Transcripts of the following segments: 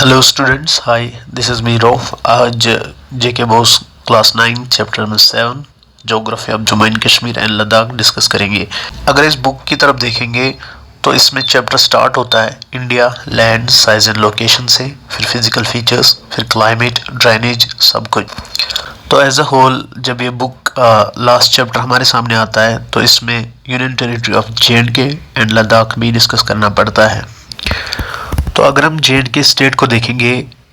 Hello students, hi, this is me Rauf. आज JK BOSE class 9 chapter number 7 geography of Jammu and Kashmir and Ladakh discuss करेंगे। अगर इस book की तरफ देखेंगे तो इसमें चैप्टर स्टार्ट होता है India, land, size and location से, फिर फिजिकल फीचर्स, फिर क्लाइमेट, ड्रेनेज, सब कुछ। तो एज अ होल जब ये बुक लास्ट चैप्टर हमारे सामने आता है तो इसमें union territory of J and Ladakh भी डिस्कस करना पड़ता है। तो अगर हम जे स्टेट को देखेंगे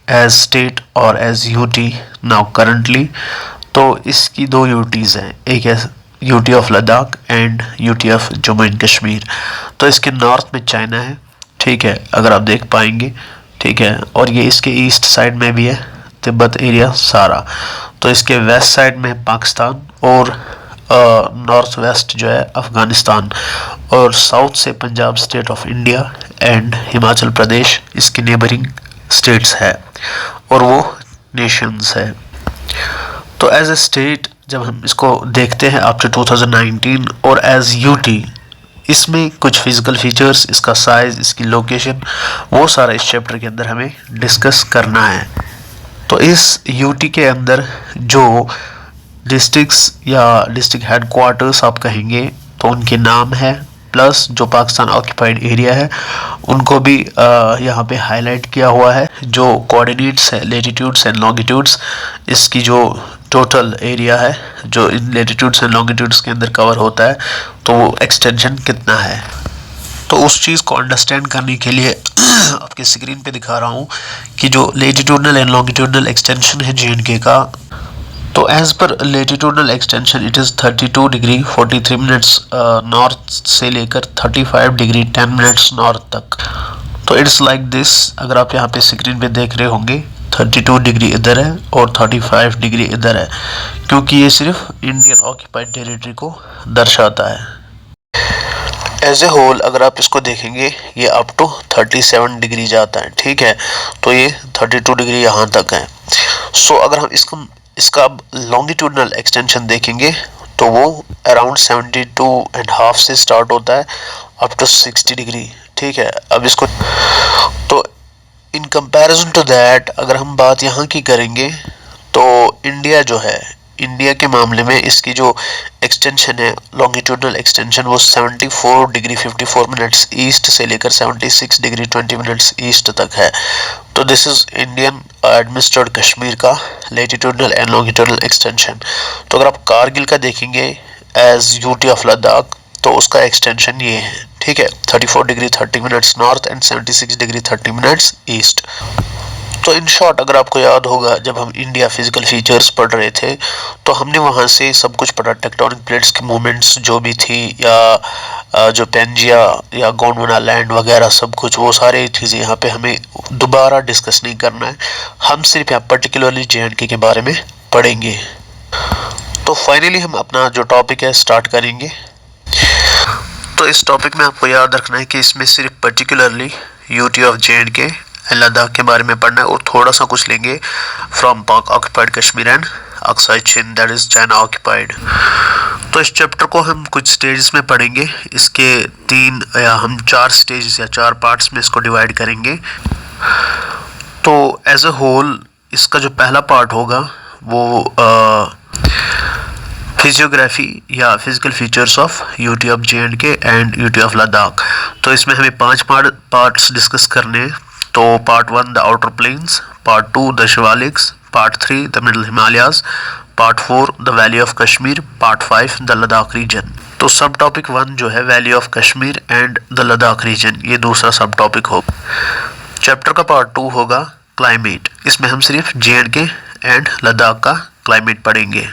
एज स्टेट और एज यूटी नाउ करंटली, तो इसकी दो यूटीज़ हैं, एक है UT of Ladakh and UT of Jammu and Kashmir. तो इसके नॉर्थ में चाइना है, ठीक है, अगर आप देख पाएंगे, ठीक है, और ये इसके ईस्ट साइड में भी है तिब्बत एरिया सारा। तो इसके वेस्ट साइड में पाकिस्तान और नॉर्थ वेस्ट जो है अफ़गानिस्तान, और साउथ से Punjab state of India and Himachal Pradesh इसकी नेबरिंग स्टेट्स है और वो नेशंस है। तो एज ए स्टेट जब हम इसको देखते हैं आफ्टर 2019 और एज यूटी, इसमें कुछ फिजिकल फीचर्स, इसका साइज़, इसकी लोकेशन, वो सारा इस चैप्टर के अंदर हमें डिस्कस करना है। तो इस यूटी के अंदर जो डिस्ट्रिक्ट्स या डिस्ट्रिक्ट हेडक्वार्टर्स आप कहेंगे तो उनके नाम है, प्लस जो पाकिस्तान ऑक्यूपाइड एरिया है उनको भी यहाँ पे हाईलाइट किया हुआ है। जो कोऑर्डिनेट्स है, लेटीट्यूड्स एंड लॉन्गिट्यूड्स, इसकी जो टोटल एरिया है जो इन लेटीट्यूड्स एंड लॉन्गिट्यूड्स के अंदर कवर होता है, तो वो एक्सटेंशन कितना है। तो उस चीज़ को अंडरस्टैंड करने के लिए आपके स्क्रीन पे दिखा रहा हूँ कि जो लेटीट्यूडनल एंड लॉन्गिट्यूडनल एक्सटेंशन है जे का, तो as per latitudinal extension it is 32 degree 43 minutes north से लेकर 35 डिग्री 10 मिनट्स नॉर्थ तक। तो इट्स लाइक दिस, अगर आप यहाँ पे स्क्रीन पे देख रहे होंगे 32 डिग्री इधर है और 35 डिग्री इधर है, क्योंकि ये सिर्फ इंडियन ऑक्यूपाइड टेरिटरी को दर्शाता है। एज ए होल अगर आप इसको देखेंगे ये अप टू 37 डिग्री जाता है, ठीक है, तो ये 32 डिग्री यहाँ तक है। सो अगर हम इसका लॉन्गिट्यूडनल एक्सटेंशन देखेंगे तो वो अराउंड 72.5 से स्टार्ट होता है अप टू 60 डिग्री, ठीक है। अब इसको तो इन कंपैरिजन टू दैट अगर हम बात यहाँ की करेंगे तो इंडिया जो है, इंडिया के मामले में इसकी जो एक्सटेंशन है लॉन्गिट्यूडनल एक्सटेंशन वो 74 डिग्री 54 मिनट्स ईस्ट से लेकर 76 डिग्री 20 मिनट्स ईस्ट तक है। तो this is Indian administrated Kashmir का लेटीट्यूडनल एंड लॉन्गिट्यूडनल एक्सटेंशन। तो अगर आप कारगिल का देखेंगे एज यूटी ऑफ लद्दाख तो उसका एक्सटेंशन ये है, ठीक है, 34 degree 30 minutes north and 76 degree 30 minutes east. तो इन शॉर्ट अगर आपको याद होगा जब हम इंडिया फिजिकल फीचर्स पढ़ रहे थे तो हमने वहाँ से सब कुछ पढ़ा, टेक्टोनिक प्लेट्स की मूवमेंट्स जो भी थी या जो पेंजिया या गोंडवाना लैंड वगैरह सब कुछ, वो सारी चीज़ें यहाँ पे हमें दोबारा डिस्कस नहीं करना है। हम सिर्फ यहाँ पर्टिकुलरली जे के बारे में पढ़ेंगे। तो फाइनली हम अपना जो टॉपिक है स्टार्ट करेंगे। तो इस टॉपिक में आपको याद रखना है कि इसमें सिर्फ पर्टिकुलरली यूटी ऑफ जे लद्दाख के बारे में पढ़ना है और थोड़ा सा कुछ लेंगे फ्रॉम पाक ऑक्यूपाइड कश्मीर एंड अक्साई चीन, दैट इज़ चाइना ऑक्यूपाइड। तो इस चैप्टर को हम कुछ स्टेजेस में पढ़ेंगे, इसके 3 या हम 4 स्टेजेस या 4 पार्ट्स में इसको डिवाइड करेंगे। तो एज अ होल इसका जो पहला पार्ट होगा वो फिजियोग्राफी या physical features of UT of J and UT of Ladakh. तो इसमें हमें 5 पार्ट्स डिस्कस करने हैं। तो part 1 the outer plains, part 2 the Shivaliks, part 3 the middle Himalayas, part 4 the valley of Kashmir, part 5 the Ladakh region. तो सब टॉपिक 1 जो है valley of Kashmir and the Ladakh region, ये दूसरा सब टॉपिक होगा। चैप्टर का पार्ट 2 होगा क्लाइमेट, इसमें हम सिर्फ जे एंड लद्दाख का क्लाइमेट पढ़ेंगे।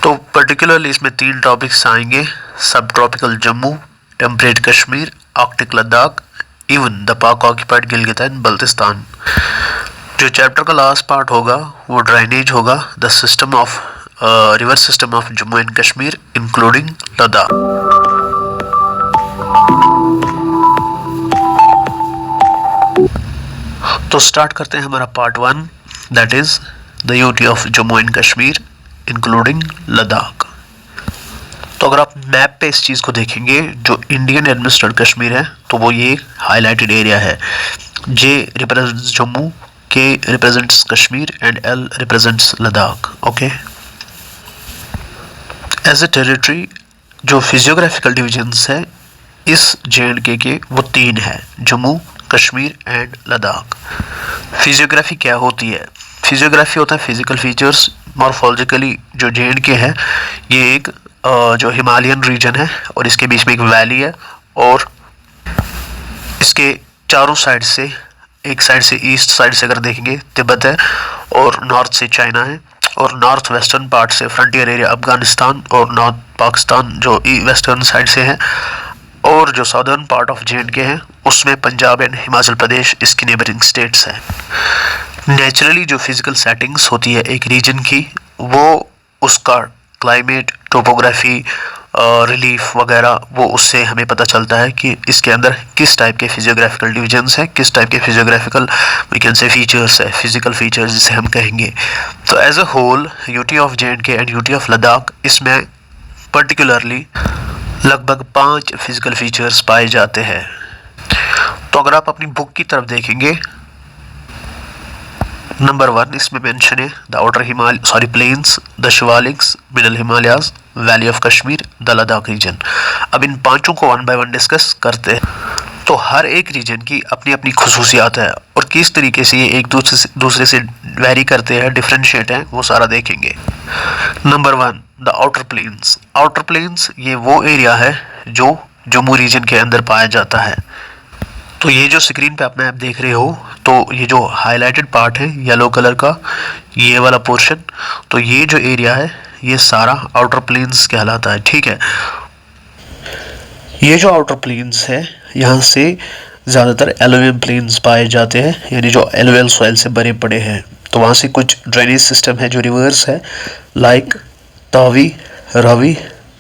तो पर्टिकुलरली इसमें 3 टॉपिक्स आएंगे, सब tropical Jammu, temperate Kashmir, Arctic Ladakh, even the Pak occupied Gilgit and Baltistan. जो चैप्टर का लास्ट पार्ट होगा वो ड्रेनेज होगा, the system of river system of Jammu and Kashmir including Ladakh. तो स्टार्ट करते हैं हमारा part 1, that is the UT of Jammu and Kashmir including Ladakh. तो अगर आप मैप पे इस चीज़ को देखेंगे, जो इंडियन एडमिनिस्ट्रेटेड कश्मीर है तो वो ये हाईलाइटेड एरिया है। J represents Jammu, K represents Kashmir and L represents Ladakh. Okay. As a territory, जो फिजियोग्राफिकल डिविजन्स है इस JNK के वो 3 है, जम्मू, कश्मीर एंड लद्दाख। फिजियोग्राफी क्या होती है? फिजियोग्राफी होता है फिजिकल फीचर्स। मॉर्फोलॉजिकली जो JNK है ये एक जो हिमालयन रीजन है और इसके बीच में एक वैली है और इसके चारों साइड से, एक साइड से ईस्ट साइड से अगर देखेंगे तिब्बत है और नॉर्थ से चाइना है और नॉर्थ वेस्टर्न पार्ट से फ्रंटियर एरिया अफगानिस्तान और नॉर्थ पाकिस्तान जो वेस्टर्न साइड से है और जो साउदर्न पार्ट ऑफ JNK है उसमें पंजाब एंड हिमाचल प्रदेश इसकी नेबरिंग स्टेट्स हैं। नेचुरली जो फिजिकल सेटिंग्स होती है एक रीजन की वो उसका क्लाइमेट, टोपोग्राफी, रिलीफ वगैरह वो उससे हमें पता चलता है कि इसके अंदर किस टाइप के फिजियोग्राफिकल डिविजन्स हैं, किस टाइप के physiographical we can say features है, फिजिकल फीचर्स जिसे हम कहेंगे। तो as a whole UT of JNK and UT of Ladakh इसमें पर्टिकुलरली लगभग 5 फिजिकल फीचर्स पाए जाते हैं। तो अगर आप अपनी बुक की तरफ देखेंगे नंबर 1 इसमें मेंशन है the outer plains, the Shivaliks, middle Himalayas, valley of Kashmir, the Ladakh region. अब इन पांचों को 1 बाय 1 डिस्कस करते हैं। तो हर एक रीजन की अपनी अपनी खुसूसियात है और किस तरीके से ये एक दूसरे से वेरी करते हैं, डिफरेंशिएट हैं, वो सारा देखेंगे। Number 1 the outer plains. Outer plains ये वो एरिया है जो जम्मू रीजन के अंदर पाया जाता है। तो ये जो स्क्रीन पे आप मैप देख रहे हो तो ये जो हाईलाइटेड पार्ट है येलो कलर का, ये वाला पोर्शन, तो ये जो एरिया है ये सारा आउटर प्लेन्स कहलाता है। ठीक है, ये जो आउटर प्लेन्स है यहाँ से ज़्यादातर एलुवियल प्लेन्स पाए जाते हैं, यानी जो एलुवियल सॉइल से भरे पड़े हैं। तो वहाँ से कुछ ड्रेनेज सिस्टम है जो रिवर्स है, लाइक तावी, रावी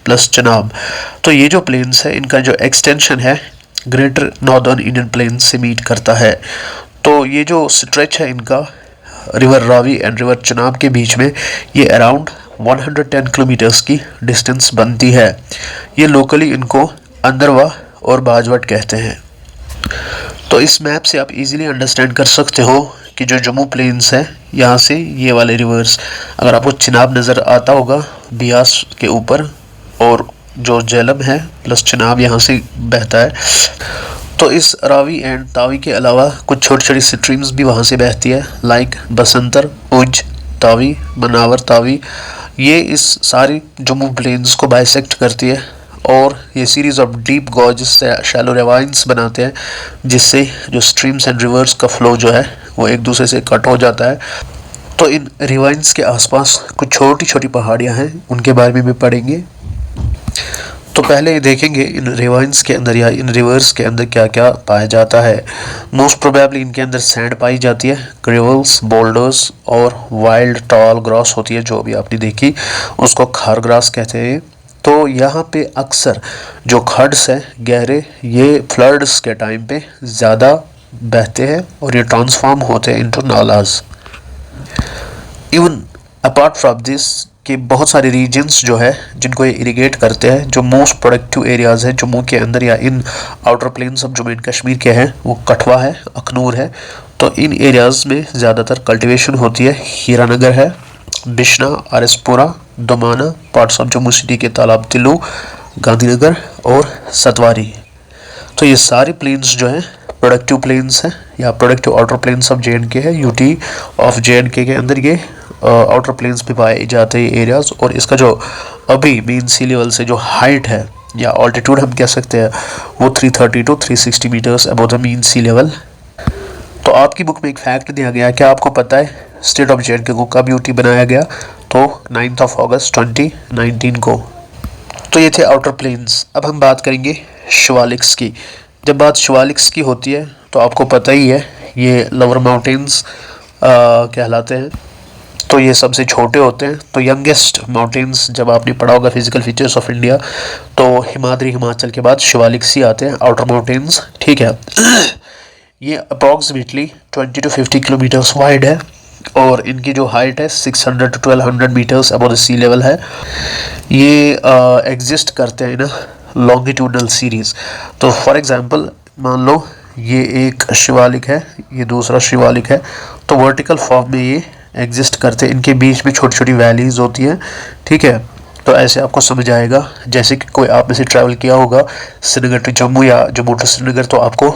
प्लस चनाब। तो ये जो प्लेन्स है इनका जो एक्सटेंशन है ग्रेटर नॉर्दर्न इंडियन प्लेन्स से मीट करता है। तो ये जो स्ट्रेच है इनका river Ravi and river Chenab के बीच में ये अराउंड 110 किलोमीटर्स की डिस्टेंस बनती है। ये लोकली इनको अंदरवा और बाजवट कहते हैं। तो इस मैप से आप इजीली अंडरस्टैंड कर सकते हो कि जो जम्मू प्लेन्स है यहाँ से ये वाले रिवर्स, अगर आपको चिनाब नज़र आता होगा बियास के ऊपर, और जो झेलम है प्लस चिनाब यहाँ से बहता है। तो इस रावी एंड तावी के अलावा कुछ छोटी छोटी स्ट्रीम्स भी वहाँ से बहती है, लाइक बसंतर, उज तावी, मनावर तावी। ये इस सारी जम्मू प्लेन्स को बाइसेक्ट करती है और ये सीरीज ऑफ डीप गॉर्ज से शैलो रेवाइंस बनाते हैं, जिससे जो स्ट्रीम्स एंड रिवर्स का फ्लो जो है वो एक दूसरे से कट हो जाता है। तो इन रिवाइंस के आसपास कुछ छोटी छोटी पहाड़ियाँ हैं, उनके बारे में भी पढ़ेंगे। तो पहले देखेंगे इन रिवाइंस के अंदर या इन रिवर्स के अंदर क्या क्या पाया जाता है। मोस्ट प्रोबेबली इनके अंदर सैंड पाई जाती है, ग्रेवल्स, बोल्डर्स और वाइल्ड टॉल ग्रास होती है, जो अभी आपने देखी उसको खार ग्रास कहते हैं। तो यहाँ पे अक्सर जो खड्स हैं गहरे, ये फ्लड्स के टाइम पे ज़्यादा बहते हैं और ये ट्रांसफॉर्म होते हैं into nullahs. Even apart from this कि बहुत सारे रीजन्स जो है जिनको ये इरिगेट करते हैं, जो मोस्ट प्रोडक्टिव एरियाज़ हैं जम्मू के अंदर या इन outer plains of Jammu and Kashmir के हैं, वो कठवा है, अखनूर है। तो इन एरियाज़ में ज़्यादातर कल्टीवेशन होती है। हीरानगर है, Bishnah, RS Pura, Domana, parts of Jammu city के तालाब तिल्लू, गांधीनगर और सतवारी। तो ये सारी प्लेन्स जो हैं प्रोडक्टिव प्लेन्स हैं या productive outer plains of JNK है। यूटी ऑफ JNK के अंदर ये आउटर प्लेन्स भी पाए जाते हैं एरियाज़। और इसका जो अभी मीन सी लेवल से जो हाइट है या ऑल्टीट्यूड हम कह सकते हैं वो 330 to 360 meters above the mean sea level. तो आपकी बुक में एक फैक्ट दिया गया, क्या आपको पता है स्टेट ऑफ JNK को कब यूटी बनाया गया? तो 9 अगस्त 2019 को। तो ये थे आउटर प्लेन्स। अब हम बात करेंगे शिवालिक्स की। जब बात शिवालिक्स की होती है तो आपको पता ही है ये लोअर माउंटेन्स कहलाते हैं। तो ये सबसे छोटे होते हैं। तो यंगेस्ट माउंटेन्स जब आपने पढ़ा होगा फिजिकल फीचर्स ऑफ इंडिया, तो हिमाद्री हिमाचल के बाद शिवालिक्स ही आते हैं, आउटर माउंटेन्स। ठीक है, ये अप्रॉक्सीमेटली 20 to 50 किलोमीटर्स वाइड है और इनकी जो हाइट है 600 to 1200 meters above the sea level है। ये एग्जिस्ट करते हैं ना लॉन्गिट्यूडनल सीरीज़। तो फॉर एग्जांपल मान लो ये एक शिवालिक है, ये दूसरा शिवालिक है, तो वर्टिकल फॉर्म में ये एग्जिस्ट करते हैं, इनके बीच में छोटी छोटी वैलीज होती हैं, ठीक है। तो ऐसे आपको समझ आएगा, जैसे कि कोई आप में से ट्रैवल किया होगा श्रीनगर टू जम्मू या जम्मू टू श्रीनगर, तो आपको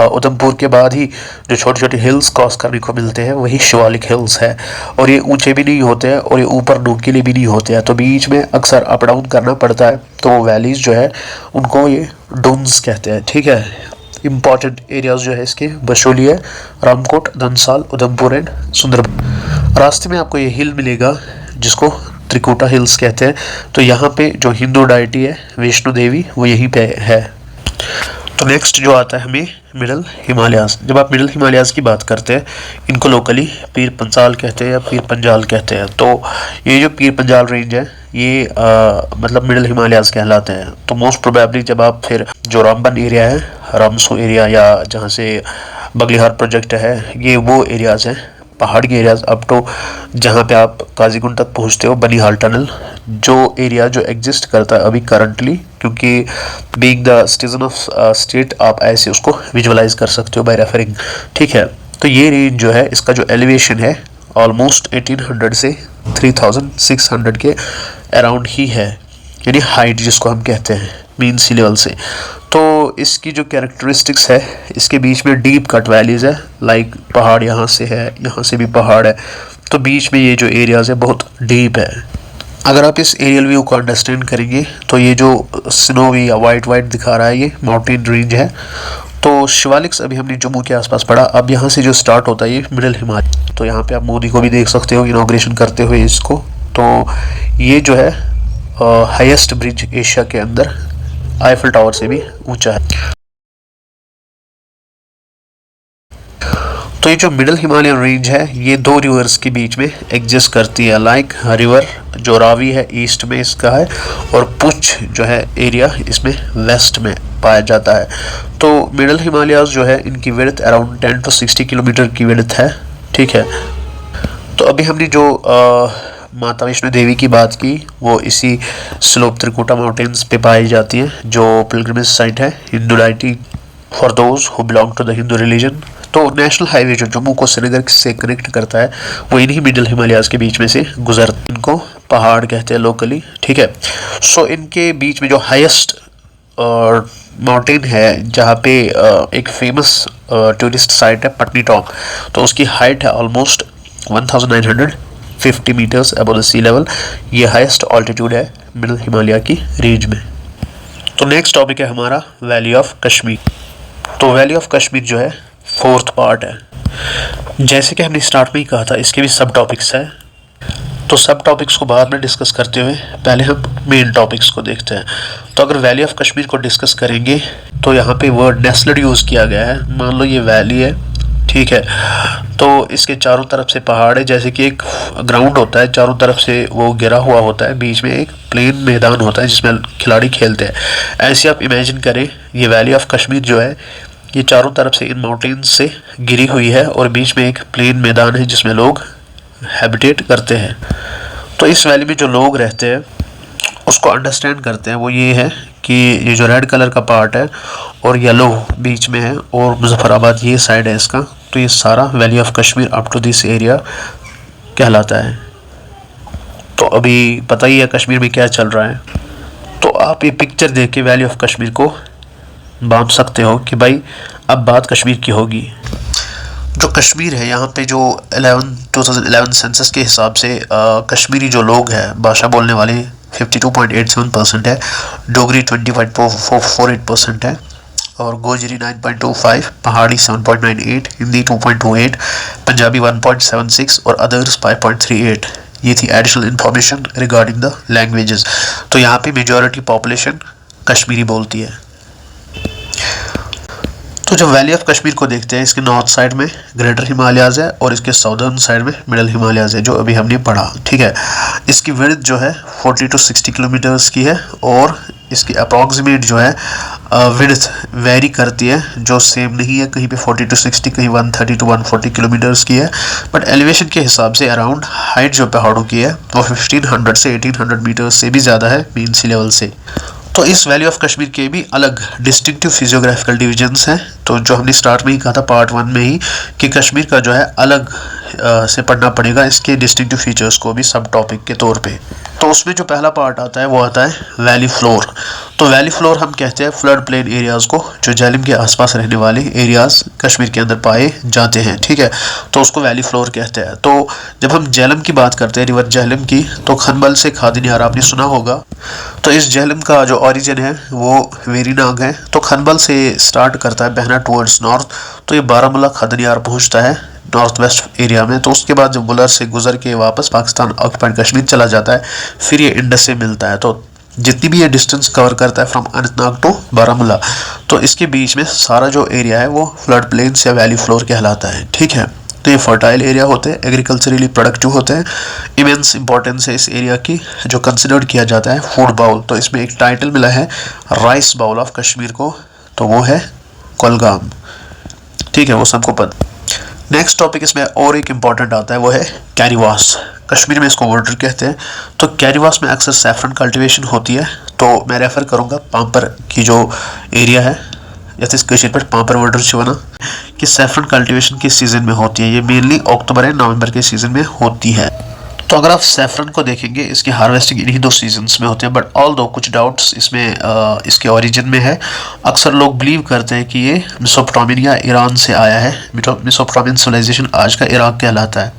उधमपुर के बाद ही जो छोटे छोटे हिल्स क्रॉस करने को मिलते हैं वही शिवालिक हिल्स है। और ये ऊंचे भी नहीं होते हैं और ये ऊपर नुकीले भी नहीं होते हैं, तो बीच में अक्सर अप डाउन करना पड़ता है। तो वो वैलीज जो है उनको ये डून्स कहते हैं, ठीक है। इम्पॉर्टेंट एरियाज जो है इसके बशोली है, रामकोट, धनसाल, उधमपुर एंड सुंदरबन। रास्ते में आपको ये हिल मिलेगा जिसको त्रिकुटा हिल्स कहते हैं। तो यहाँ पे जो हिंदू डाइटी है वैष्णो देवी वो यहीं पे है। तो नेक्स्ट जो आता है हमें मिडल हिमालयाज। जब आप मिडल हिमालयाज की बात करते हैं, इनको लोकली पीर पंजाल कहते हैं या पीर पंजाल कहते हैं। तो ये जो पीर पंजाल रेंज है ये मतलब मिडल हिमालयाज कहलाते हैं। तो मोस्ट प्रोबेबली जब आप फिर जो रामबन एरिया है, रामसू एरिया, या जहाँ से बगलिहार प्रोजेक्ट है, ये वो एरियाज़ हैं पहाड़ी एरियाज अप टू जहाँ पे आप काजीकुंड तक पहुँचते हो, बनिहाल टनल, जो एरिया जो एग्जिस्ट करता है अभी करंटली, क्योंकि being the citizen of state आप ऐसे उसको विजुअलाइज कर सकते हो बाय रेफरिंग, ठीक है। तो ये रेंज जो है इसका जो एलिवेशन है ऑलमोस्ट 1800 से 3600 के अराउंड ही है, यानी हाइट जिसको हम कहते हैं मीन सी लेवल से। तो इसकी जो कैरेक्टरिस्टिक्स है, इसके बीच में डीप कट वैलीज है, लाइक पहाड़ यहाँ से है, यहाँ से भी पहाड़ है, तो बीच में ये जो एरियाज है बहुत डीप है। अगर आप इस एरियल व्यू को अंडरस्टैंड करेंगे तो ये जो स्नोवी या वाइट दिखा रहा है ये माउंटेन रेंज है। तो शिवालिक्स अभी हमने जम्मू के आसपास पढ़ा, अब यहाँ से जो स्टार्ट होता है ये मिडल हिमालय। तो यहाँ पे आप मोदी को भी देख सकते हो इनॉग्रेशन करते हुए इसको। तो ये जो है हाईएस्ट ब्रिज एशिया के अंदर आईफल टावर से भी ऊंचा है। तो ये जो मिडल हिमालयन रेंज है ये दो रिवर्स के बीच में एग्जिस्ट करती है, लाइक रिवर जो रावी है ईस्ट में इसका है, और पुंछ जो है एरिया इसमें वेस्ट में पाया जाता है। तो मिडल हिमालयाज जो है इनकी विड्थ अराउंड 10 to 60 किलोमीटर की विड्थ है, ठीक है। तो अभी हमने जो माता वैष्णो देवी की बात की वो इसी स्लोप त्रिकुटा माउंटेन्स पे पाई जाती है, जो पिलग्रिमेज साइट है Hindu deity for those who belong to the Hindu religion. तो नेशनल हाईवे जो जम्मू को श्रीनगर से कनेक्ट करता है वो इन्हीं मिडल हिमालयाज के बीच में से गुजरता है, इनको पहाड़ कहते हैं लोकली, ठीक है। सो इनके बीच में जो हाईएस्ट माउंटेन है जहाँ पे एक फेमस टूरिस्ट साइट है पटनी टॉप, तो उसकी हाइट है almost 1950 meters above the sea level. ये हाईएस्ट ऑल्टीट्यूड है मिडल हिमालय की रेंज में। तो नेक्स्ट टॉपिक है हमारा वैली ऑफ कश्मीर। तो वैली ऑफ कश्मीर जो है फोर्थ पार्ट है। जैसे कि हमने स्टार्ट में ही कहा था इसके भी सब टॉपिक्स हैं, तो सब टॉपिक्स को बाद में डिस्कस करते हुए पहले हम मेन टॉपिक्स को देखते हैं। तो अगर वैली ऑफ कश्मीर को डिस्कस करेंगे तो यहाँ पे वर्ड नेस्लेड यूज़ किया गया है। मान लो ये वैली है, ठीक है, तो इसके चारों तरफ से पहाड़ है, जैसे कि एक ग्राउंड होता है चारों तरफ से वो घिरा हुआ होता है, बीच में एक प्लेन मैदान होता है जिसमें खिलाड़ी खेलते हैं। ऐसे आप इमेजिन करें ये वैली ऑफ कश्मीर जो है ये चारों तरफ से इन माउंटेन्स से घिरी हुई है और बीच में एक प्लेन मैदान है जिसमें लोग हैबिटेट करते हैं। तो इस वैली में जो लोग रहते हैं उसको अंडरस्टैंड करते हैं वो ये है कि ये जो रेड कलर का पार्ट है और येलो बीच में है और मुजफ्फराबाद ये साइड है इसका, तो ये सारा valley of Kashmir up to this area कहलाता है। तो अभी पता ही है कश्मीर में क्या चल रहा है, तो आप ये पिक्चर देख के वैली ऑफ कश्मीर को बांध सकते हो कि भाई अब बात कश्मीर की होगी। जो कश्मीर है यहाँ पे जो 2011 सेंसस के हिसाब से कश्मीरी जो लोग हैं भाषा बोलने वाले 52.87% है, डोगरी 20.48% है, और गोजरी 9.25, पहाड़ी 7.98, हिंदी 2.28, पंजाबी 1.76 और अदर्स 5.38। ये थी additional information regarding the languages. तो यहाँ पे मेजॉरिटी पॉपुलेशन कश्मीरी बोलती है। तो जब वैली ऑफ कश्मीर को देखते हैं इसके नॉर्थ साइड में ग्रेटर हिमालयाज है और इसके साउदर्न साइड में मिडल हिमालयाज है जो अभी हमने पढ़ा, ठीक है। इसकी विड्थ जो है 40 to 60 किलोमीटर्स की है और इसकी अप्रॉक्सीमेट जो है विड्थ वेरी करती है, जो सेम नहीं है, कहीं पे 40 to 60, कहीं 130 to 140 किलोमीटर्स की है। बट एलिवेशन के हिसाब से अराउंड हाइट जो पहाड़ों की है वो 1500 से 1800 मीटर्स से भी ज़्यादा है मीन सी लेवल से। तो इस वैली ऑफ कश्मीर के भी अलग डिस्टिंक्टिव फिजियोग्राफिकल डिविजन्स हैं। तो जो हमने स्टार्ट में ही कहा था पार्ट 1 में ही कि कश्मीर का जो है अलग से पढ़ना पड़ेगा, इसके डिस्टिंक्टिव फीचर्स को भी सब टॉपिक के तौर पे। तो उसमें जो पहला पार्ट आता है वो आता है वैली फ्लोर। तो वैली फ्लोर हम कहते हैं फ्लड प्लेन एरियाज़ को, जो झेलम के आसपास रहने वाले एरियाज़ कश्मीर के अंदर पाए जाते हैं, ठीक है। तो उसको वैली फ्लोर कहते हैं। तो जब हम झेलम की बात करते हैं, रिवर झेलम की, तो खनबल से खादिनियार आपने सुना होगा। तो इस झेलम का जो ओरिजिन है वो वेरीनाग है। तो खनबल से स्टार्ट करता है बहना टूवर्ड्स नॉर्थ, तो ये बारामूला खादिनियार पहुँचता है नॉर्थ वेस्ट एरिया में। तो उसके बाद जब बुलर से गुजर के वापस पाकिस्तान ऑक्यूपाइड कश्मीर चला जाता है, फिर ये इंडस से मिलता है। तो जितनी भी ये डिस्टेंस कवर करता है फ्रॉम अनंतनाग टू बारामूला, तो इसके बीच में सारा जो एरिया है वो फ्लड प्लेन्स या वैली फ्लोर कहलाता है, ठीक है। तो ये फर्टाइल एरिया होते हैं, एग्रीकल्चरली प्रोडक्टिव होते हैं। इमेंस इंपॉर्टेंस है इस एरिया की, जो कंसिडर्ड किया जाता है फूड बाउल। तो इसमें एक टाइटल मिला है राइस बाउल ऑफ कश्मीर को, तो वो है कोलगाम, ठीक है, वो सबको पता। नेक्स्ट टॉपिक इसमें और एक इम्पॉर्टेंट आता है, वो है कैरीवास। कश्मीर में इसको वाटर कहते हैं। तो कैरीवास में अक्सर सैफरन कल्टीवेशन होती है। तो मैं रेफ़र करूँगा पाम्पर की जो एरिया है, जैसे कश्मीर पर पाम्पर वाटर चुना कि सैफरन कल्टीवेशन किस सीज़न में होती है। ये मेनली अक्टूबर या नवंबर के सीज़न में होती है। तो अगर आप सैफरन को देखेंगे, इसकी हार्वेस्टिंग इन्हीं 2 सीजन्स में होते हैं। बट ऑल दो कुछ डाउट्स इसमें इसके ओरिजिन में है। अक्सर लोग बिलीव करते हैं कि ये मेसोपोटामिया या ईरान से आया है। मेसोपोटामियन सिविलाइजेशन आज का इराक कहलाता है।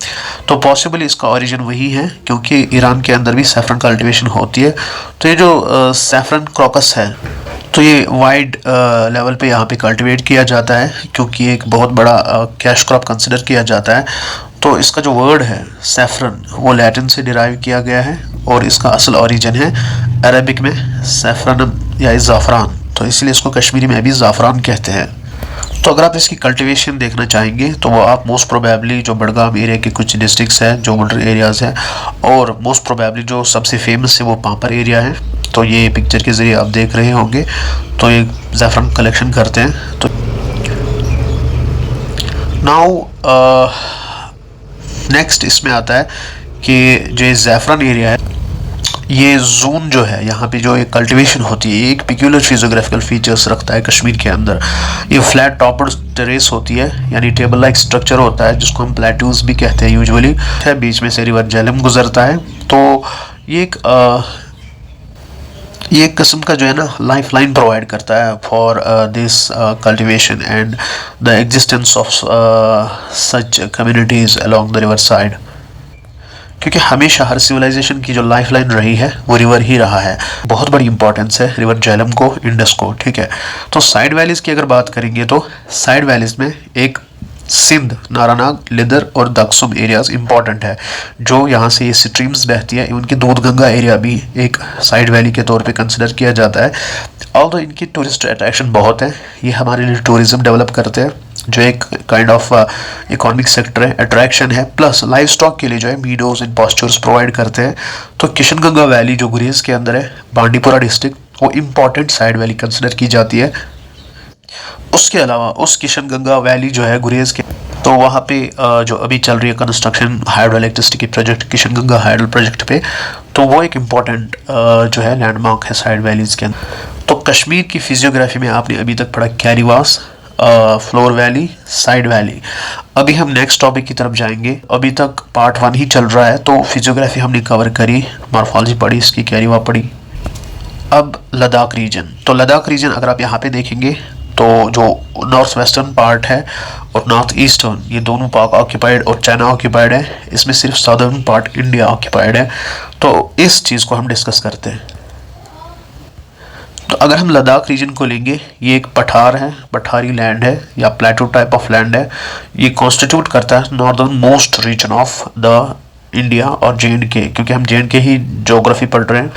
तो पॉसिबली इसका ओरिजिन वही है, क्योंकि ईरान के अंदर भी सैफरन कल्टिवेशन होती है। तो ये जो सैफरन क्रोकस है, तो ये वाइड लेवल पे यहाँ पे कल्टीवेट किया जाता है, क्योंकि एक बहुत बड़ा कैश क्रॉप कंसिडर किया जाता है। तो इसका जो वर्ड है सैफरन, वो लैटिन से डिराइव किया गया है, और इसका असल ओरिजिन है अरबिक में सैफरन या ज़ाफ़रान। तो इसलिए इसको कश्मीरी में भी ज़ाफ़रान कहते हैं। तो अगर आप इसकी कल्टीवेशन देखना चाहेंगे, तो वो आप मोस्ट प्रोबेबली जो बडगाम एरिया के कुछ डिस्ट्रिक्ट्स हैं, जो बॉर्डर एरियाज़ हैं, और मोस्ट प्रोबेबली जो सबसे फेमस है वो पाम्पर एरिया है। तो ये पिक्चर के ज़रिए आप देख रहे होंगे। तो ये ज़ाफ़रान कलेक्शन करते हैं। तो नाउ नेक्स्ट इसमें आता है कि जो ज़ाफ़रान एरिया है, ये जोन जो है, यहाँ पे जो एक कल्टीवेशन होती है, एक पिक्यूलर फिजियोग्राफिकल फीचर्स रखता है कश्मीर के अंदर। ये फ्लैट टॉपर्ड टेरेस होती है, यानी टेबल लाइक स्ट्रक्चर होता है, जिसको हम प्लेट्यूज भी कहते हैं यूजुअली। बीच में से रिवर झेलम गुजरता है। तो ये एक किस्म का जो है ना लाइफ लाइन प्रोवाइड करता है for this cultivation and the existence of such communities along the river side, क्योंकि हमेशा हर सिविलाइजेशन की जो लाइफ लाइन रही है वो रिवर ही रहा है। बहुत बड़ी इंपॉर्टेंस है रिवर झेलम को, इंडस को, ठीक है। तो साइड वैलीज़ की अगर बात करेंगे, तो साइड वैलीज़ में एक सिंध, नारानाग, लिदर और दक्सुम एरियाज़ इंपॉर्टेंट है, जो यहाँ से ये स्ट्रीम्स बहती है। उनकी दूध गंगा एरिया भी एक साइड वैली के तौर पे कंसिडर किया जाता है। ऑल्दो इनकी टूरिस्ट अट्रैक्शन बहुत है, ये हमारे लिए टूरिज़्म डेवलप करते हैं, जो एक काइंड ऑफ इकोनॉमिक सेक्टर है, अट्रैक्शन है, प्लस लाइफ स्टॉक के लिए जो है मीडोज एंड पास्चर्स प्रोवाइड करते हैं। तो किशन गंगा वैली जो गुरेज के अंदर है, बांडीपुरा डिस्ट्रिक्ट, वो इम्पॉर्टेंट साइड वैली कंसिडर की जाती है। उसके अलावा उस किशन गंगा वैली जो है गुरेज के, तो वहाँ पे जो अभी चल रही है कंस्ट्रक्शन हाइड्रो इलेक्ट्रिसिटी की project, Kishan Ganga hydro project पे, तो वो एक इम्पॉर्टेंट जो है लैंडमार्क है साइड वैलीज़ के अंदर। तो कश्मीर की फिजियोग्राफी में आपने अभी तक पढ़ा कैरीवास, फ्लोर वैली, साइड वैली। अभी हम नेक्स्ट टॉपिक की तरफ जाएंगे। अभी तक पार्ट 1 ही चल रहा है, तो फिजियोग्राफी हमने कवर करी, मॉर्फोलॉजी पढ़ी, इसकी कैरीवा पढ़ी। अब लद्दाख रीजन। तो लद्दाख रीजन अगर आप यहाँ पे देखेंगे, तो जो नॉर्थ वेस्टर्न पार्ट है और नॉर्थ ईस्टर्न, ये दोनों पाक ऑक्यूपाइड और चाइना ऑक्यूपाइड है। इसमें सिर्फ साउदर्न पार्ट इंडिया ऑक्यूपाइड है। तो इस चीज़ को हम डिस्कस करते हैं। तो अगर हम लद्दाख रीजन को लेंगे, ये एक पठार है, पठारी लैंड है या प्लेटो टाइप ऑफ लैंड है। ये कॉन्स्टिट्यूट करता है northern most region of the India और JNK, क्योंकि हम JNK ही ज्योग्राफी पढ़ रहे हैं।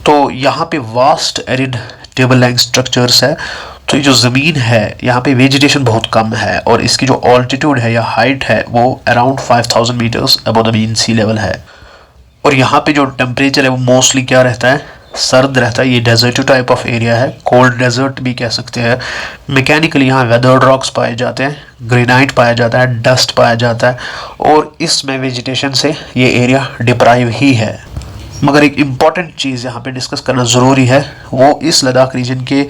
तो यहाँ पे vast arid table land structures है। तो ये जो ज़मीन है, यहाँ पे वेजिटेशन बहुत कम है, और इसकी जो ऑल्टीट्यूड है या हाइट है वो around 5000 meters above the mean sea level है। और यहाँ पे जो टेम्परेचर है वो मोस्टली क्या रहता है, सर्द रहता है। ये डेजर्ट टाइप ऑफ एरिया है, कोल्ड डेजर्ट भी कह सकते हैं। मैकेनिकली यहाँ वेदर्ड रॉक्स पाए जाते हैं, ग्रेनाइट पाया जाता है, डस्ट पाया जाता है, और इसमें वेजिटेशन से ये एरिया डिप्राइव ही है। मगर एक इम्पॉर्टेंट चीज़ यहाँ पे डिस्कस करना ज़रूरी है, वो इस लद्दाख रीजन के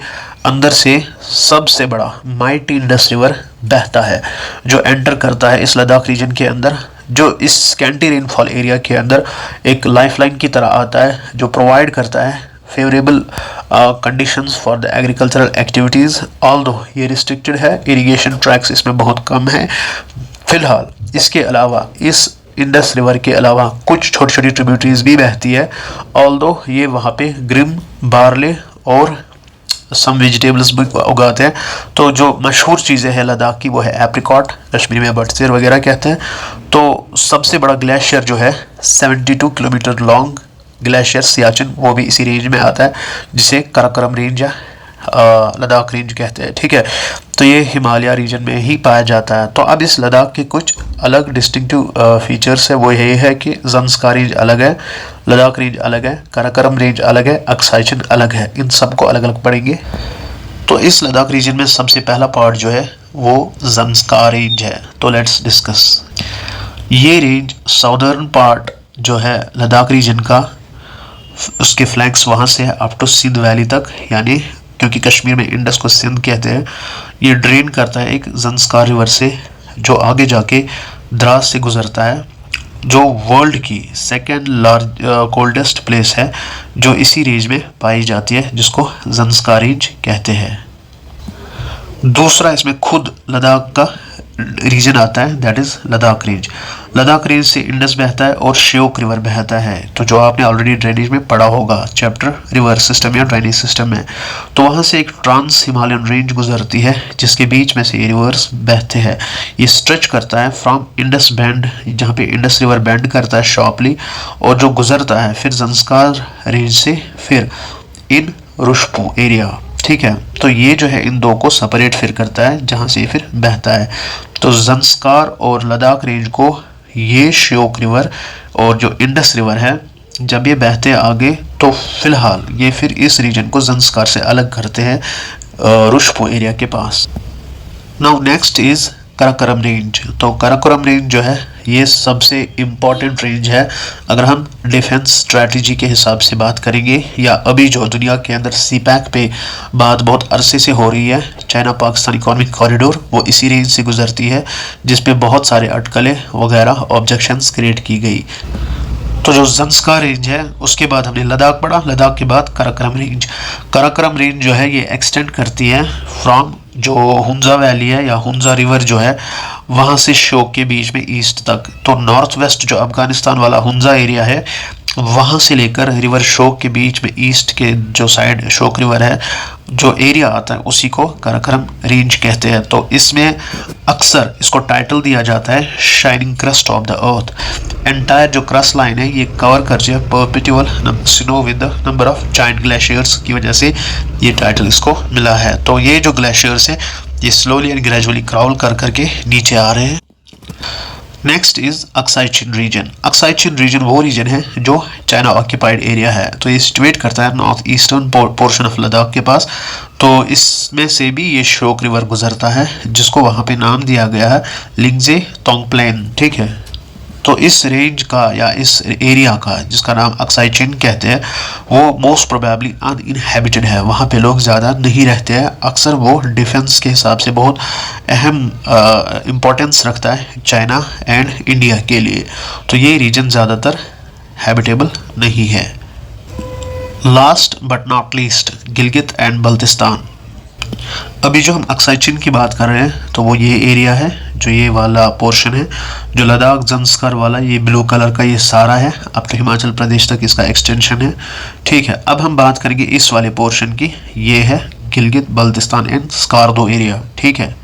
अंदर से सबसे बड़ा माइटी इंडस रिवर बहता है, जो एंटर करता है इस लद्दाख रीजन के अंदर जो इस स्कैंटी रेनफॉल एरिया के अंदर एक लाइफलाइन की तरह आता है, जो प्रोवाइड करता है favourable conditions for the agricultural activities. Although ये रिस्ट्रिक्टेड है, इरिगेशन ट्रैक्स इसमें बहुत कम है। फिलहाल इसके अलावा इस इंडस रिवर के अलावा कुछ छोटी छोटी ट्रिब्यूटरीज भी बहती है। ऑल्दो ये वहाँ पे ग्रिम, बार्ले और सम वेजिटेबल्स भी उगाते हैं। तो जो मशहूर चीज़ें हैं लद्दाख की वो है एप्रिकॉट, कश्मीरी में बटसेर वगैरह कहते हैं। तो सबसे बड़ा ग्लेशियर जो है 72 किलोमीटर लॉन्ग ग्लेशियर सियाचिन, वो भी इसी रेंज में आता है, जिसे कराकोरम रेंज या लद्दाख रेंज कहते हैं। ठीक है, तो ये हिमालय रीजन में ही पाया जाता है। तो अब इस लद्दाख के कुछ अलग डिस्टिंक्टिव फीचर्स है, वो यही है कि ज़ंस्कार रेंज अलग है, लद्दाख रेंज अलग है, कराकोरम रेंज अलग है, अक्साई चिन अलग है। इन सबको अलग अलग पढ़ेंगे। तो इस लद्दाख रीजन में सबसे पहला पार्ट जो है वो ज़ंस्कार रेंज है। तो लेट्स डिस्कस। ये रेंज साउदर्न पार्ट जो है लद्दाख रीजन का, उसके फ्लैंक्स वहाँ से है अप टू सिंध वैली तक, यानी क्योंकि कश्मीर में इंडस को सिंध कहते हैं, ये ड्रेन करता है एक ज़ंस्कार रिवर से, जो आगे जाके द्रास से गुजरता है, जो वर्ल्ड की सेकेंड लार्ज कोल्डेस्ट प्लेस है, जो इसी रेंज में पाई जाती है, जिसको ज़ंस्कार रेंज कहते हैं। दूसरा इसमें खुद लद्दाख का रीजन आता है, that is Ladakh range. Ladakh range से इंडस बहता है और श्योक रिवर बहता है, तो जो आपने ऑलरेडी ड्रेनेज में पढ़ा होगा चैप्टर रिवर सिस्टम या ड्रेनेज सिस्टम में। तो वहाँ से एक ट्रांस हिमालयन रेंज गुजरती है, जिसके बीच में से ये रिवर्स बहते हैं। ये स्ट्रेच करता है फ्रॉम इंडस बैंड, जहाँ पे इंडस रिवर बैंड करता है शॉर्पली, और जो गुजरता है फिर ज़ंस्कार रेंज से फिर इन रुशपू एरिया। ठीक है, तो ये जो है इन दो को सेपरेट फिर करता है, जहाँ से फिर बहता है। तो ज़ंस्कार और लद्दाख रेंज को ये श्योक रिवर और जो इंडस रिवर है, जब ये बहते हैं आगे, तो फिलहाल ये फिर इस रीजन को ज़ंस्कार से अलग करते हैं रुशपू एरिया के पास। Now next is Karakoram range. तो कराकोरम रेंज जो है ये सबसे इम्पॉर्टेंट रेंज है अगर हम डिफेंस स्ट्रेटजी के हिसाब से बात करेंगे, या अभी जो दुनिया के अंदर सीपैक पे बात बहुत अरसे से हो रही है, चाइना पाकिस्तान इकोनॉमिक कॉरिडोर, वो इसी रेंज से गुजरती है, जिसपे बहुत सारे अटकलें वगैरह ऑब्जेक्शंस क्रिएट की गई। तो जो ज़ंस्कार रेंज है, उसके बाद हमने लद्दाख पढ़ा, लद्दाख के बाद कराकोरम रेंज। कराकोरम रेंज जो है ये एक्सटेंड करती है फ्रॉम जो हुंजा वैली है या हुंजा रिवर जो है वहाँ से श्योक के बीच में ईस्ट तक। तो नॉर्थ वेस्ट जो अफगानिस्तान वाला हुंजा एरिया है, वहाँ से लेकर रिवर श्योक के बीच में ईस्ट के जो साइड श्योक रिवर है, जो एरिया आता है, उसी को कराकोरम रेंज कहते हैं। तो इसमें अक्सर इसको टाइटल दिया जाता है shining crust of the earth. Entire जो क्रस्ट लाइन है ये कवर करती है perpetual snow with the number of giant glaciers की वजह से ये टाइटल इसको मिला है। तो ये जो ग्लेशियर्स है ये स्लोली एंड ग्रेजुअली क्राउल कर करके नीचे आ रहे हैं। Next is Aksai Chin region. Aksai Chin region वो रीजन है जो चाइना ऑक्यूपाइड एरिया है, तो ये सिचुएट करता है north eastern portion of Ladakh के पास। तो इसमें से भी ये श्योक रिवर गुजरता है, जिसको वहाँ पे नाम दिया गया है लिंगजे तोंगप्लेन। ठीक है, तो इस रेंज का या इस एरिया का जिसका नाम अक्साई चिन कहते हैं, वो मोस्ट प्रोबेबली अनइनहेबिटेड है, वहाँ पे लोग ज़्यादा नहीं रहते हैं। अक्सर वो डिफेंस के हिसाब से बहुत अहम इम्पोर्टेंस रखता है चाइना एंड इंडिया के लिए। तो ये रीजन ज़्यादातर हैबिटेबल नहीं है। Last but not least, Gilgit and Baltistan. अभी जो हम अक्साई चिन की बात कर रहे हैं, तो वो ये एरिया है, जो ये वाला पोर्शन है, जो लद्दाख ज़ंस्कार वाला ये ब्लू कलर का ये सारा है, अब तो हिमाचल प्रदेश तक इसका एक्सटेंशन है। ठीक है, अब हम बात करेंगे इस वाले पोर्शन की, ये है गिलगित बल्तिस्तान एंड स्कार्दो एरिया। ठीक है,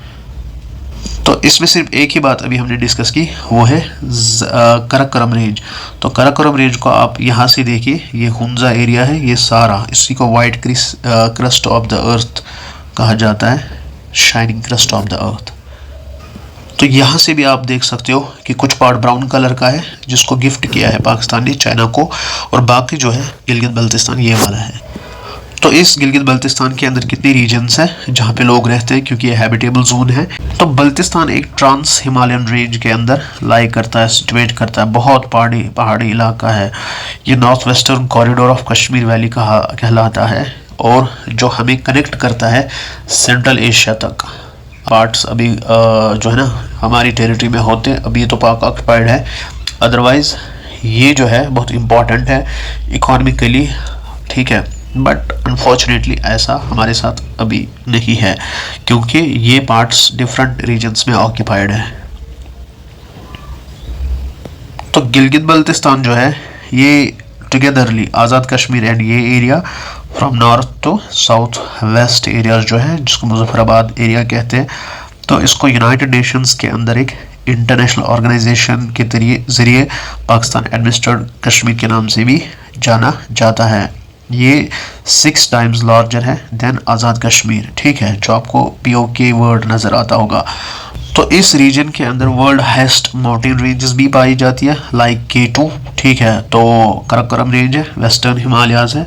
तो इसमें सिर्फ एक ही बात अभी हमने डिस्कस की, वो है कराकोरम रेंज। तो कराकोरम रेंज को आप यहाँ से देखिए, ये हुंजा एरिया है, ये सारा, इसी को white crust of the earth कहा जाता है, shining crust of the earth. तो यहाँ से भी आप देख सकते हो कि कुछ पार्ट ब्राउन कलर का है, जिसको गिफ्ट किया है पाकिस्तान ने चाइना को, और बाकी जो है गिलगित बल्तिस्तान ये वाला है। तो इस गिलगित बल्तिस्तान के अंदर कितने रीजन्स हैं जहाँ पे लोग रहते हैं, क्योंकि ये हैबिटेबल जोन है। तो बल्तिस्तान एक ट्रांस हिमालयन रेंज के अंदर लाई करता है, सिचुएट करता है, बहुत पहाड़ी इलाका है। ये north western corridor of Kashmir valley कहलाता है, और जो हमें कनेक्ट करता है सेंट्रल एशिया तक। पार्ट्स अभी जो है ना हमारी टेरिटरी में होते हैं, अभी तो पाक ऑक्युपाइड है। अदरवाइज ये जो है बहुत इम्पॉर्टेंट है इकोनॉमिकली, ठीक है, बट अनफॉर्चुनेटली ऐसा हमारे साथ अभी नहीं है क्योंकि ये पार्ट्स डिफरेंट रीजन्स में ऑक्युपाइड है। तो गिलगित बल्तिस्तान जो है ये टुगेदरली आज़ाद कश्मीर एंड ये area from north to south west areas जो है जिसको मुजफ्फराबाद एरिया कहते हैं, तो इसको यूनाइटेड नेशंस के अंदर एक इंटरनेशनल ऑर्गेनाइजेशन के ज़रिए पाकिस्तान एडमिनिस्ट्रेड कश्मीर के नाम से भी जाना जाता है। ये 6 टाइम्स लार्जर है देन आज़ाद कश्मीर, ठीक है, जो आपको POK वर्ड नज़र आता होगा। तो इस रीजन के अंदर वर्ल्ड हाईएस्ट माउंटेन रेंजेस भी पाई जाती है लाइक K2, ठीक है, तो कराकोरम रेंज है, वेस्टर्न हिमालयाज है,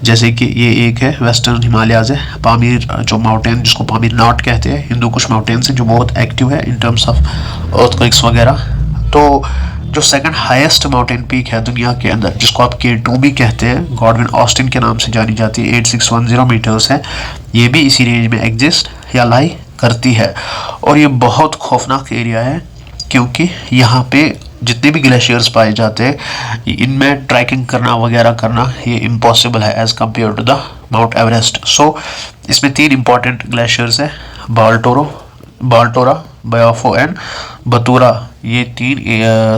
जैसे कि ये एक है वेस्टर्न हिमालयाज है, पामीर जो माउंटेन जिसको पामीर नॉट कहते हैं, हिंदू कुश माउंटेन से जो बहुत एक्टिव है इन टर्म्स ऑफ अर्थक्वेक्स वगैरह। तो जो सेकंड हाईएस्ट माउंटेन पीक है दुनिया के अंदर जिसको आप K2 भी कहते हैं, गॉडविन ऑस्टिन के नाम से जानी जाती है, 8610 मीटर्स है, ये भी इसी रेंज में एग्जिस्ट या लाई करती है। और ये बहुत खौफनाक एरिया है क्योंकि यहाँ पे जितने भी ग्लेशियर्स पाए जाते हैं इनमें ट्रैकिंग करना वगैरह करना ये इम्पॉसिबल है as compare to the Mount Everest. So इसमें 3 इंपॉर्टेंट ग्लेशियर्स हैं, बाल्टोरा, बयाफो एंड बतूरा, ये 3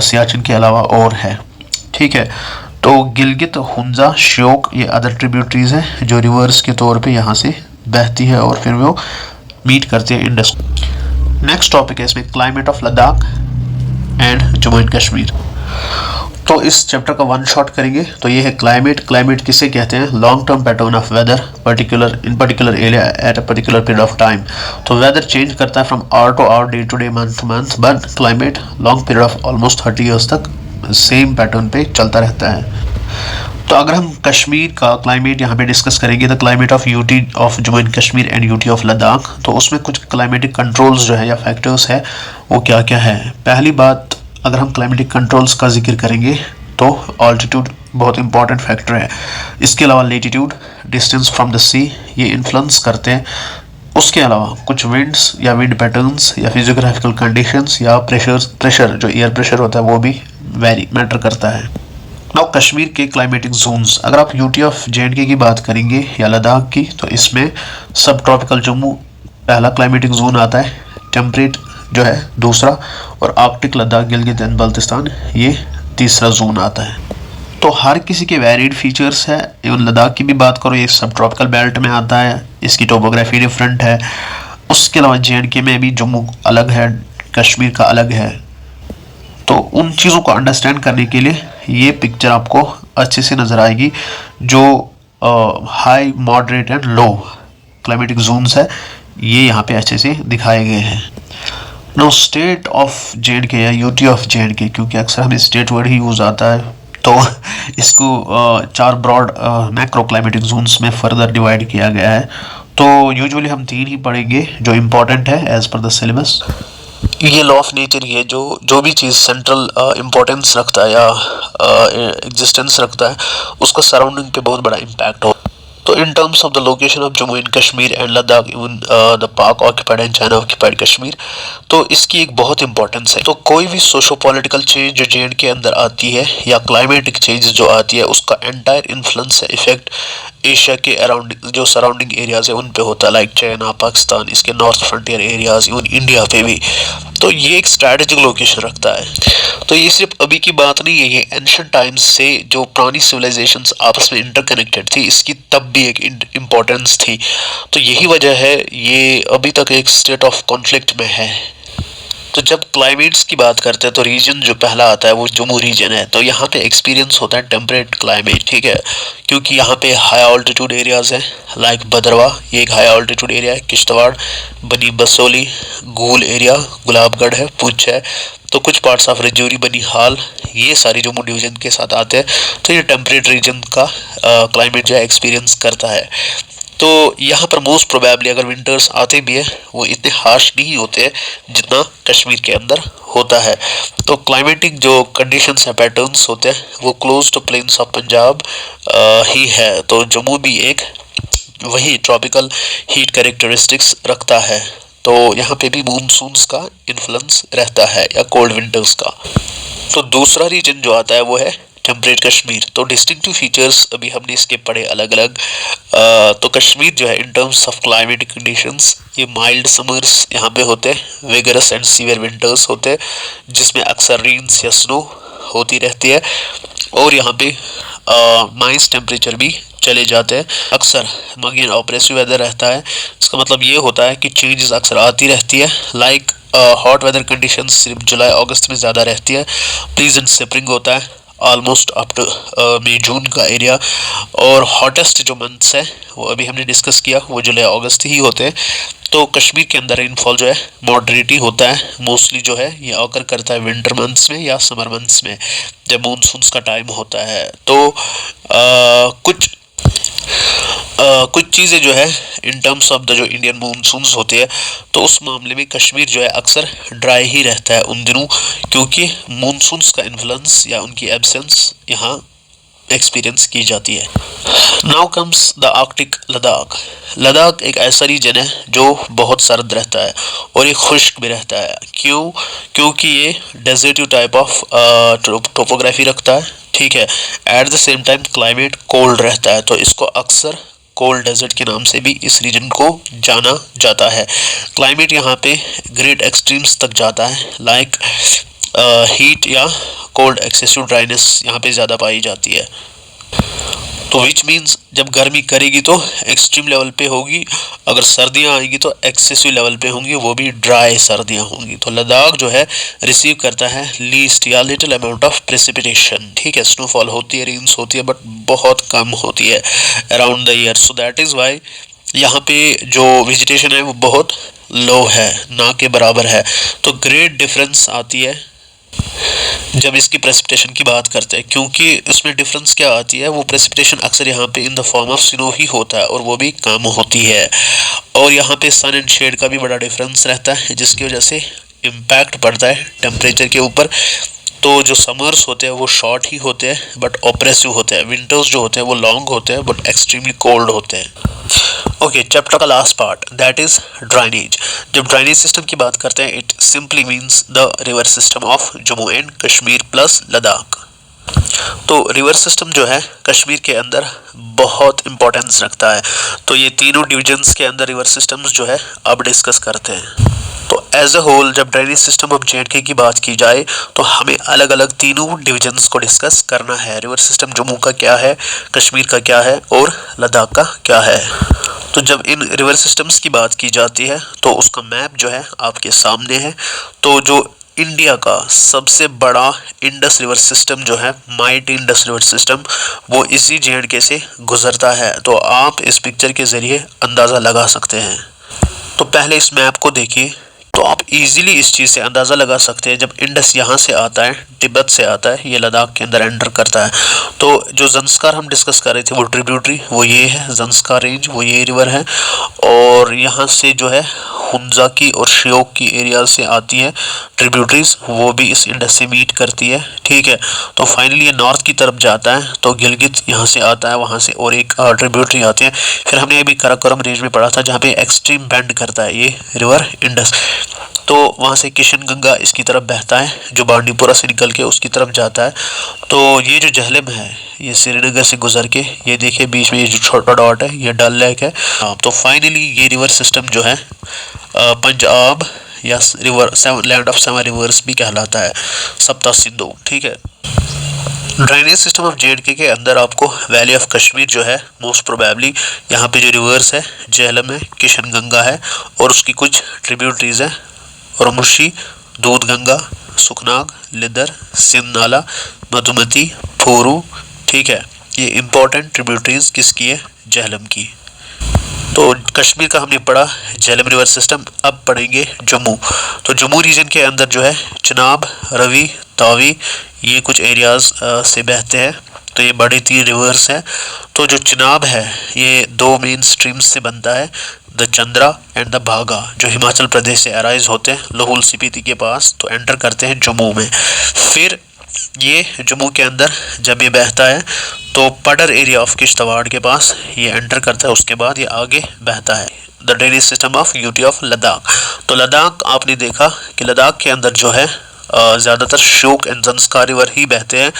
सियाचिन के अलावा और है, ठीक है। तो गिलगित, हुंजा, श्योक ये अदर ट्रिब्यूटरीज हैं जो रिवर्स के तौर पे यहाँ से बहती है और फिर वो मीट करते हैं इंडस। नेक्स्ट टॉपिक है इसमें climate of Ladakh and Jammu and Kashmir. तो इस चैप्टर का वन शॉट करेंगे। तो ये है क्लाइमेट किसे कहते हैं, long term pattern of weather particular area at a particular period of time. तो वेदर चेंज करता है from hour to hour, day to day, month to month, but climate long period of almost 30 years तक same pattern पे चलता रहता है। तो अगर हम कश्मीर का क्लाइमेट यहाँ पे डिस्कस करेंगे, the climate of UT of Jammu and Kashmir and UT of Ladakh, तो उसमें कुछ क्लाइमेटिक कंट्रोल्स जो है या फैक्टर्स है वो क्या क्या है। पहली बात, अगर हम क्लाइमेटिक कंट्रोल्स का जिक्र करेंगे तो ऑल्टीट्यूड बहुत इंपॉर्टेंट फैक्टर है। इसके अलावा लेटीट्यूड, डिस्टेंस फ्रॉम द सी, ये इन्फ्लुएंस करते हैं। उसके अलावा कुछ विंड्स या विंड पैटर्न्स या फिजियोग्राफिकल कंडीशंस या प्रेशर जो एयर प्रेशर होता है वो भी मैटर करता है। नाउ कश्मीर के क्लाइमेटिक जोन्स, अगर आप यूटी ऑफ JNK की बात करेंगे या लद्दाख की, तो इसमें सब ट्रॉपिकल जम्मू पहला क्लाइमेटिक जोन आता है, टेम्परेट जो है दूसरा, और आर्कटिक लद्दाख गिलगित एंड बल्तिस्तान ये तीसरा जोन आता है। तो हर किसी के वेरिड फीचर्स है। इवन लद्दाख की भी बात करो, ये सब ट्रॉपिकल बेल्ट में आता है, इसकी टोपोग्राफी डिफरेंट है। उसके अलावा JNK में भी जम्मू अलग है, कश्मीर का अलग है। तो उन चीज़ों को अंडरस्टैंड करने के लिए ये पिक्चर आपको अच्छे से नज़र आएगी। जो high, moderate and low climatic zones है ये यहाँ पे अच्छे से दिखाए गए हैं। नो स्टेट ऑफ JNK या यूटी ऑफ JNK, क्योंकि अक्सर हमें स्टेट वर्ड ही यूज़ आता है, तो इसको 4 ब्रॉड मैक्रो क्लाइमेटिक जोन्स में फर्दर डिवाइड किया गया है। तो यूजुअली हम 3 ही पढ़ेंगे जो इम्पोर्टेंट है एज पर द सिलेबस। ये लॉ ऑफ नेचर ही है, जो भी चीज़ सेंट्रल इम्पोर्टेंस रखता है या एग्जिस्टेंस रखता है उसका सराउंडिंग पे बहुत बड़ा इम्पैक्ट हो। तो in terms of the location of Jammu and Kashmir and Ladakh, even the Pak occupied and China occupied Kashmir, तो इसकी एक बहुत इंपॉर्टेंस है। तो कोई भी सोशो पॉलिटिकल चेंज जो JNK के अंदर आती है या क्लाइमेटिक चेंज जो आती है उसका एंटायर इन्फ्लुएंस है, इफेक्ट एशिया के अराउंड जो सराउंडिंग एरियाज है उन पे होता है, लाइक चाइना, पाकिस्तान, इसके north frontier areas, even India पे भी। तो ये एक स्ट्रैटेजिक लोकेशन रखता है। तो ये सिर्फ अभी की बात नहीं है, ये एंशिएंट टाइम्स से जो पुरानी सिविलाइजेशंस आपस में इंटरकनेक्टेड थी इसकी तब भी एक इम्पोर्टेंस थी। तो यही वजह है ये अभी तक एक स्टेट ऑफ कॉन्फ्लिक्ट में है। तो जब क्लाइमेट्स की बात करते हैं तो रीजन जो पहला आता है वो जम्मू रीजन है। तो यहाँ पे एक्सपीरियंस होता है टेम्परेट क्लाइमेट, ठीक है, क्योंकि यहाँ पे हाई ऑल्टीट्यूड एरियाज हैं, लाइक भद्रवा ये एक हाई ऑल्टीट्यूड एरिया है, किश्तवाड़, बनी बसोली, गूल एरिया, गुलाबगढ़ है, पुंछ है, तो कुछ पार्ट्स ऑफ रजौरी, बनिहाल, ये सारी जम्मू डिवीजन के साथ आते हैं। तो ये टेम्परेट रीजन का क्लाइमेट जो है एक्सपीरियंस करता है। तो यहाँ पर मोस्ट प्रोबेबली अगर विंटर्स आते भी है वो इतने हार्श नहीं होते हैं जितना कश्मीर के अंदर होता है। तो क्लाइमेटिक जो कंडीशंस है, पैटर्न्स होते हैं वो close to plains of Punjab ही है। तो जम्मू भी एक वही ट्रॉपिकल हीट कैरेक्टरिस्टिक्स रखता है। तो यहाँ पे भी मानसून्स का इन्फ्लुएंस रहता है या कोल्ड विंटर्स का। तो दूसरा रीजन जो आता है वो है टेम्परेट कश्मीर। तो डिस्टिंक्टिव फीचर्स अभी हमने इसके पढ़े अलग अलग। तो कश्मीर जो है इन टर्म्स ऑफ क्लाइमेटिक कंडीशंस, ये माइल्ड समर्स यहाँ पे होते हैं, विगरस एंड सीवियर विंटर्स होते हैं जिसमें अक्सर रेन्स या स्नो होती रहती है, और यहाँ पे नाइस टेम्परेचर भी चले जाते हैं। अक्सर मगेन ऑपरेसिव वेदर रहता है। इसका मतलब ये होता है कि चेंजेस अक्सर आती रहती है। लाइक हॉट वेदर कंडीशंस सिर्फ जुलाई अगस्त में ज़्यादा रहती है। प्लीजेंट स्प्रिंग होता है ऑलमोस्ट अप टू मई जून का एरिया, और हॉटेस्ट जो मंथ्स है वो अभी हमने डिस्कस किया वो जुलाई अगस्त ही होते हैं। तो कश्मीर के अंदर रेनफॉल जो है मॉडरेट ही होता है। मोस्टली जो है ये ऑकर करता है विंटर मंथ्स में या समर मंथ्स में जब मानसून्स का टाइम होता है। तो कुछ चीज़ें जो है इन टर्म्स ऑफ द जो इंडियन मानसून्स होते हैं, तो उस मामले में कश्मीर जो है अक्सर ड्राई ही रहता है उन दिनों, क्योंकि मानसून्स का इन्फ्लुएंस या उनकी एब्सेंस यहाँ एक्सपीरियंस की जाती है। Now comes the Arctic Ladakh. Ladakh एक ऐसा रीजन है जो बहुत सर्द रहता है और ये खुश्क भी रहता है। क्यों? क्योंकि ये डेजर्टिव टाइप ऑफ टोपोग्राफी रखता है, ठीक है। At the same time climate cold रहता है, तो इसको अक्सर कोल्ड डेजर्ट के नाम से भी इस रीजन को जाना जाता है। क्लाइमेट यहाँ पे ग्रेट एक्सट्रीम्स तक जाता है, लाइक हीट या कोल्ड एक्सेसिव ड्राइनेस यहाँ पे ज़्यादा पाई जाती है। तो विच मीन्स जब गर्मी करेगी तो एक्सट्रीम लेवल पे होगी, अगर सर्दियाँ आएंगी तो एक्सेसिव लेवल पे होंगी, वो भी ड्राई सर्दियाँ होंगी। तो लद्दाख जो है रिसीव करता है लीस्ट या लिटिल अमाउंट ऑफ प्रेसिपिटेशन, ठीक है। स्नोफॉल होती है, रेन्स होती है, बट बहुत कम होती है around the year. So that is why यहाँ पे जो वेजिटेशन है वो बहुत लो है, ना के बराबर है। तो ग्रेट डिफरेंस आती है जब इसकी प्रेसिपिटेशन की बात करते हैं, क्योंकि इसमें डिफरेंस क्या आती है, वो प्रेसिपिटेशन अक्सर यहाँ पे in the form of snow ही होता है और वो भी कम होती है। और यहाँ पे सन एंड शेड का भी बड़ा डिफरेंस रहता है, जिसकी वजह से इम्पैक्ट पड़ता है टेम्परेचर के ऊपर। तो जो समर्स होते हैं वो शॉर्ट ही होते हैं बट ऑपरेसिव होते हैं। विंटर्स जो होते हैं वो लॉन्ग होते हैं बट एक्सट्रीमली कोल्ड होते हैं। ओके, चैप्टर का लास्ट पार्ट दैट इज ड्राइनेज। जब ड्राइनेज सिस्टम की बात करते हैं, it simply means the river system of Jammu and Kashmir plus Ladakh. तो रिवर सिस्टम जो है कश्मीर के अंदर बहुत इंपॉर्टेंस रखता है। तो ये तीनों डिविजन्स के अंदर रिवर सिस्टम्स जो है अब डिस्कस करते हैं। तो एज अ होल जब ड्रेनेज सिस्टम ऑफ जे की बात की जाए तो हमें अलग अलग तीनों डिविजन्स को डिस्कस करना है। रिवर सिस्टम जम्मू का क्या है, कश्मीर का क्या है और लद्दाख का क्या है। तो जब इन रिवर सिस्टम्स की बात की जाती है तो उसका मैप जो है आपके सामने है। तो जो इंडिया का सबसे बड़ा इंडस रिवर सिस्टम जो है, माइटी इंडस रिवर सिस्टम, वो इसी जे से गुजरता है। तो आप इस पिक्चर के ज़रिए अंदाज़ा लगा सकते हैं। तो पहले इस मैप को देखिए, तो आप इजीली इस चीज़ से अंदाज़ा लगा सकते हैं। जब इंडस यहाँ से आता है, तिब्बत से आता है, ये लद्दाख के अंदर एंटर करता है। तो जो ज़ंस्कार हम डिस्कस कर रहे थे वो ट्रिब्यूटरी वो ये है, ज़ंस्कार रेंज वो ये रिवर है। और यहाँ से जो है हुंजा की और श्योक की एरिया से आती है ट्रिब्यूटरीज, वो भी इस इंडस से मीट करती है, ठीक है। तो फाइनली ये नॉर्थ की तरफ जाता है, तो गिलगित यहाँ से आता है, वहाँ से और एक ट्रिब्यूटरी आती है। फिर हमने अभी कराकोरम रेंज में पढ़ा था जहाँ पे एक्सट्रीम बेंड करता है ये रिवर इंडस। तो वहाँ से किशन गंगा इसकी तरफ बहता है जो बांडीपुरा से निकल के उसकी तरफ जाता है। तो ये जो जहलम है ये श्रीनगर से गुजर के, ये देखिए बीच में ये जो छोटा डॉट है ये डल लेक है। तो फाइनली ये रिवर सिस्टम जो है पंजाब या river land of seven reverse भी कहलाता है, सप्ता सिंधु, ठीक है। ड्रेनेज सिस्टम ऑफ जे के अंदर आपको वैली ऑफ कश्मीर जो है मोस्ट प्रोबेबली यहाँ पे जो रिवर्स है झेलम है, किशन गंगा है और उसकी कुछ ट्रिब्यूटरीज है, रमुशी, दूध गंगा, सुखनाग, लिदर, सिंध नाला, मधुमती, फोरू, ठीक है। ये इंपॉर्टेंट ट्रिब्यूटरीज किसकी है, झेलम की। तो कश्मीर का हमने पढ़ा झेलम रिवर सिस्टम। अब पढ़ेंगे जम्मू। तो जम्मू रीजन के अंदर जो है चिनाब, रवि, तावी ये कुछ एरियाज से बहते हैं। तो ये बड़ी 3 रिवर्स हैं। तो जो चिनाब है ये 2 मेन स्ट्रीम्स से बनता है, द चंद्रा एंड द भागा, जो हिमाचल प्रदेश से अराइज होते हैं लाहौल स्पीति के पास, तो एंटर करते हैं जम्मू में। फिर ये जम्मू के अंदर जब ये बहता है तो पडर एरिया ऑफ किश्तवाड़ के पास ये एंटर करता है, उसके बाद ये आगे बहता है। The drainage system of UT of Ladakh. तो लद्दाख आपने देखा कि लद्दाख के अंदर जो है ज़्यादातर श्योक एंड ज़ंस्कार रिवर ही बहते हैं।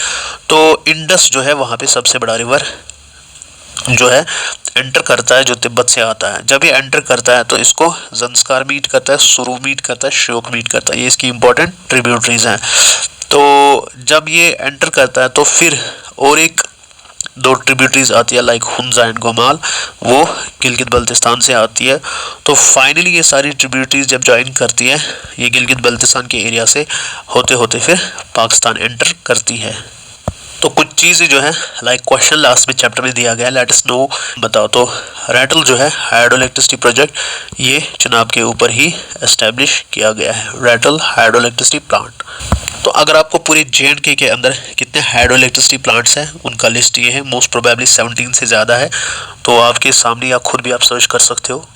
तो इंडस जो है वहाँ पे सबसे बड़ा रिवर जो है एंटर करता है, जो तिब्बत से आता है। जब ये एंटर करता है तो इसको ज़ंस्कार मीट करता है, सुरु मीट करता है, श्योक मीट करता है। ये इसकी इंपॉर्टेंट ट्रिब्यूटरीज हैं। तो जब ये एंटर करता है तो फिर और एक दो ट्रिब्यूटरीज आती है लाइक हुंजा एंड गोमाल, वो गिलगित बल्तिस्तान से आती है। तो फाइनली ये सारी ट्रिब्यूटरीज जब ज्वाइन करती है, ये गिलगित बल्तिस्तान के एरिया से होते होते फिर पाकिस्तान एंटर करती है। तो कुछ चीज़ें जो है लाइक क्वेश्चन लास्ट में चैप्टर में दिया गया, लेट अस नो, बताओ। तो रैटल जो है हाइड्रो इलेक्ट्रिसिटी प्रोजेक्ट ये चुनाव के ऊपर ही एस्टेब्लिश किया गया है, रैटल हाइड्रो इलेक्ट्रिसिटी प्लांट। तो अगर आपको पूरे JNK के अंदर कितने हाइड्रो इलेक्ट्रिसिटी प्लांट्स हैं उनका लिस्ट ये है, मोस्ट प्रोबेबली 17 से ज़्यादा है। तो आपके सामने या खुद भी आप सर्च कर सकते हो।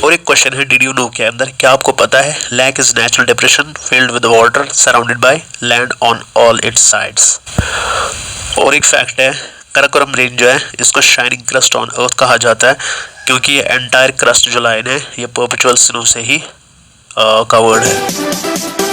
और एक क्वेश्चन है डिड यू नो के अंदर, क्या आपको पता है lake is natural depression filled with water surrounded by land on all it's sides. और एक फैक्ट है कराकोरम रेंज जो है इसको शाइनिंग क्रस्ट ऑन अर्थ कहा जाता है, क्योंकि ये एंटायर क्रस्ट जो लाइन है ये परपेचुअल स्नो से ही कवर्ड है।